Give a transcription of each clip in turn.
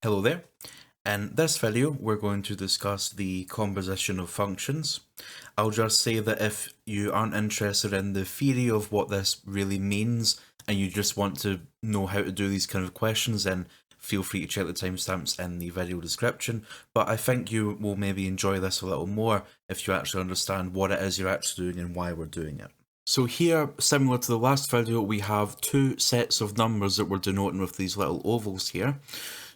Hello there. In this video, we're going to discuss the composition of functions. I'll just say that if you aren't interested in the theory of what this really means and you just want to know how to do these kind of questions, then feel free to check the timestamps in the video description. But I think you will maybe enjoy this a little more if you actually understand what it is you're actually doing and why we're doing it. So here, similar to the last video, we have two sets of numbers that we're denoting with these little ovals here.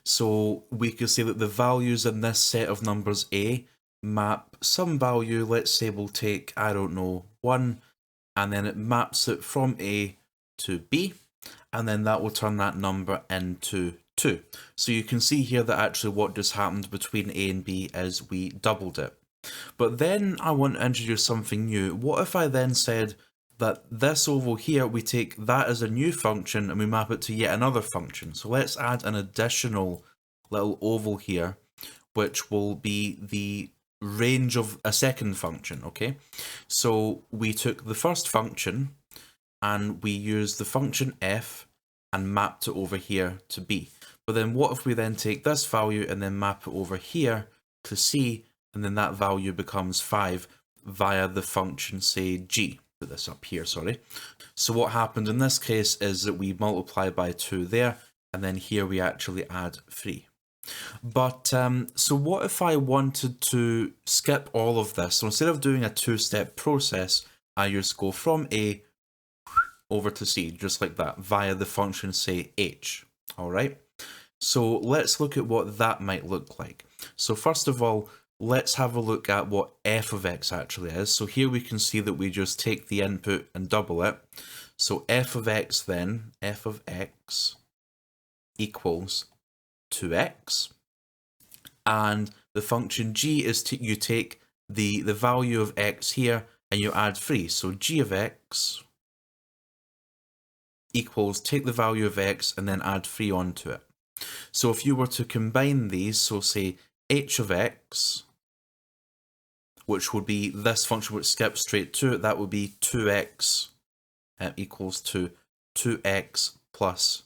So we could say that the values in this set of numbers A map some value, let's say we'll take, I don't know, 1, and then it maps it from A to B, and then that will turn that number into 2. So you can see here that actually what just happened between A and B is we doubled it. But then I want to introduce something new. What if I then said that this oval here, we take that as a new function and we map it to yet another function. So let's add an additional little oval here, which will be the range of a second function, okay? So we took the first function and we used the function f and mapped it over here to b. But then what if we then take this value and then map it over here to c, and then that value becomes 5 via the function, say, g. Put this up here, sorry. So what happened in this case is that we multiply by 2 there, and then here we actually add 3. But, so what if I wanted to skip all of this? So instead of doing a two-step process, I just go from A over to C, just like that, via the function, say, h. Alright? So let's look at what that might look like. So first of all, let's have a look at what f of x actually is. So here we can see that we just take the input and double it. So f of x then, f of x equals 2x. And the function g is you take the value of x here and you add 3. So g of x equals, take the value of x and then add 3 onto it. So if you were to combine these, so say h of x, which would be this function which skips straight to it, that would be 2x equals to 2x plus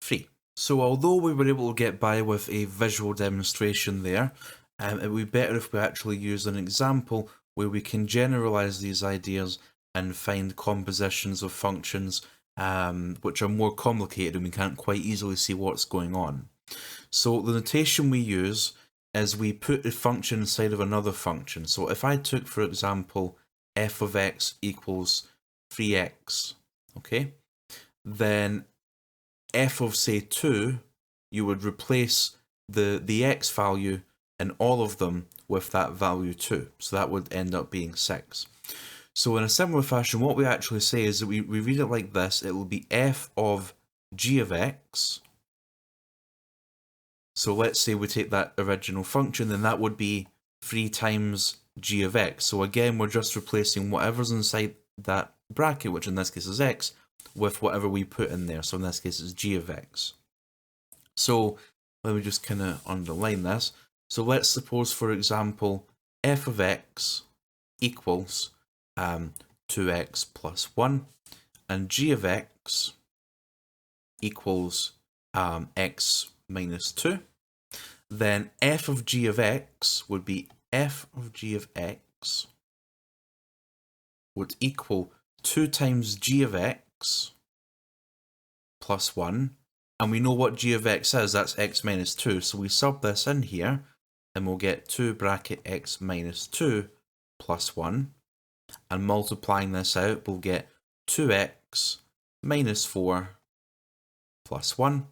3. So although we were able to get by with a visual demonstration there, it would be better if we actually used an example where we can generalize these ideas and find compositions of functions which are more complicated and we can't quite easily see what's going on. So the notation we use is we put a function inside of another function. So if I took, for example, f of x equals 3x, okay, then f of, say, 2, you would replace the x value in all of them with that value 2. So that would end up being 6. So in a similar fashion, what we actually say is that we read it like this. It will be f of g of x. So let's say we take that original function, then that would be 3 times g of x. So again, we're just replacing whatever's inside that bracket, which in this case is x, with whatever we put in there. So in this case, it's g of x. So let me just kind of underline this. So let's suppose, for example, f of x equals 2x plus 1, and g of x equals x minus 2. Then f of g of x would be f of g of x would equal 2 times g of x plus 1. And we know what g of x is, that's x minus 2. So we sub this in here, and we'll get 2 bracket x minus 2 plus 1. And multiplying this out, we'll get 2x minus 4 plus 1,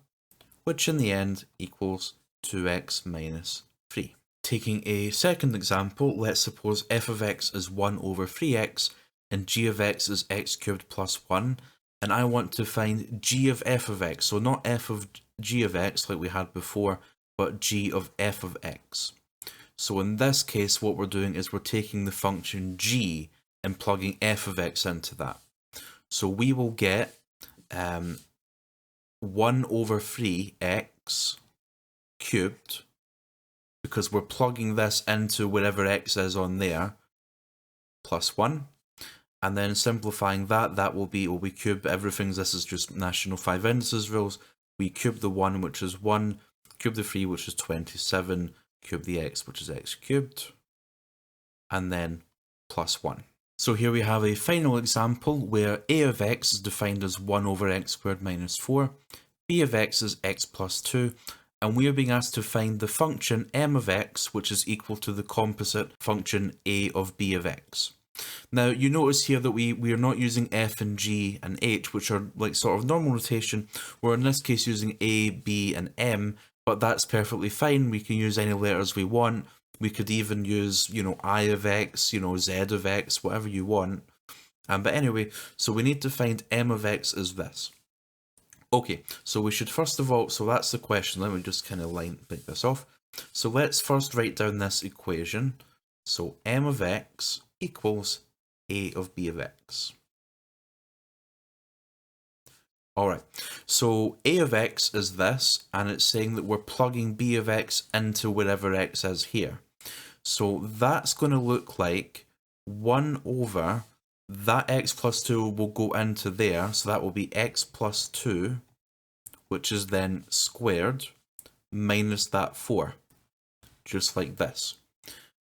which in the end equals 2x minus 3. Taking a second example, let's suppose f of x is 1 over 3x and g of x is x cubed plus 1, and I want to find g of f of x, so not f of g of x like we had before, but g of f of x. So in this case, what we're doing is we're taking the function g and plugging f of x into that. So we will get 1 over 3x cubed, because we're plugging this into whatever x is on there, plus 1. And then simplifying that, that will be, well, we cube everything. This is just National 5 Indices rules. We cube the 1, which is 1, cube the 3, which is 27, cube the x, which is x cubed, and then plus 1. So here we have a final example where a of x is defined as 1 over x squared minus 4, b of x is x plus 2, and we are being asked to find the function m of x, which is equal to the composite function a of b of x. Now, you notice here that we are not using f and g and h, which are like sort of normal notation. We're in this case using a, b, and m, but that's perfectly fine. We can use any letters we want. We could even use, I of x, z of x, whatever you want. But anyway, so we need to find m of x is this. Okay, so we should first of all, so that's the question. Let me just kind of pick this off. So let's first write down this equation. So m of x equals a of b of x. Alright, so a of x is this, and it's saying that we're plugging b of x into wherever x is here. So that's going to look like 1 over, that x plus 2 will go into there, so that will be x plus 2, which is then squared, minus that 4, just like this.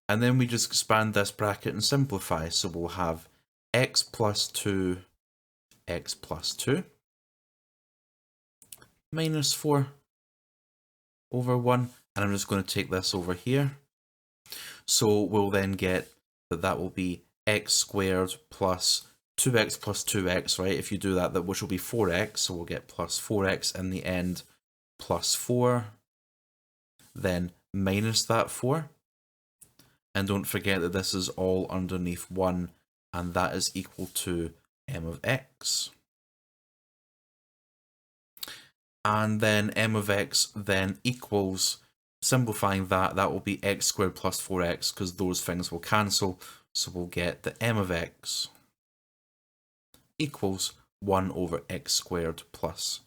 And then we just expand this bracket and simplify, so we'll have x plus 2, x plus 2, minus 4 over 1, and I'm just going to take this over here. So we'll then get that will be x squared plus 2x plus 2x, right? If you do that, which will be 4x, so we'll get plus 4x in the end, plus 4, then minus that 4. And don't forget that this is all underneath 1, and that is equal to m of x. And then m of x then equals, simplifying that will be x squared plus 4x, because those things will cancel. So we'll get that m of x equals 1 over x squared plus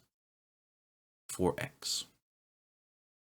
4x.